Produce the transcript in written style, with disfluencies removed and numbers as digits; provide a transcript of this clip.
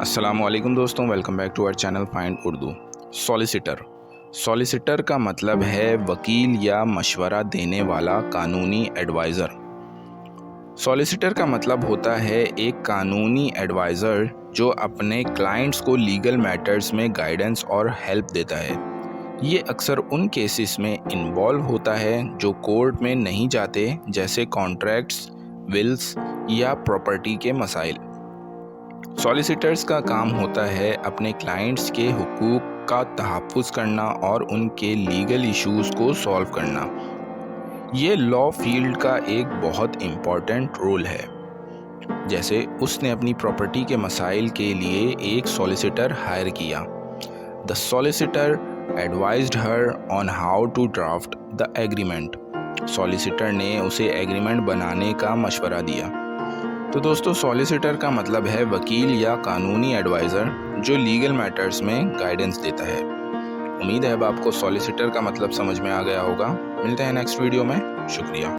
अस्सलाम वालेकुम दोस्तों, welcome back to our channel find Urdu. Solicitor का मतलब है वकील या मशवरा देने वाला कानूनी एडवाइज़र। सॉलिसिटर का मतलब होता है एक कानूनी एडवाइज़र जो अपने क्लाइंट्स को लीगल मैटर्स में गाइडेंस और हेल्प देता है। ये अक्सर उन केसेस में इन्वॉल्व होता है जो कोर्ट में नहीं जाते, जैसे कॉन्ट्रैक्ट्स, विल्स या प्रॉपर्टी के मसाइल। सॉलिसिटर्स का काम होता है अपने क्लाइंट्स के हुकूक का तहफ़्फ़ुज़ करना और उनके लीगल इश्यूज़ को सॉल्व करना। ये लॉ फील्ड का एक बहुत इम्पॉर्टेंट रोल है। जैसे उसने अपनी प्रॉपर्टी के मसाइल के लिए एक सॉलिसिटर हायर किया। The solicitor advised her on how to draft the agreement. Solicitor ने उसे एग्रीमेंट बनाने का मशवरा दिया। तो दोस्तों, सॉलिसिटर का मतलब है वकील या कानूनी एडवाइज़र जो लीगल मैटर्स में गाइडेंस देता है। उम्मीद है अब आपको सॉलिसिटर का मतलब समझ में आ गया होगा। मिलते हैं नेक्स्ट वीडियो में। शुक्रिया।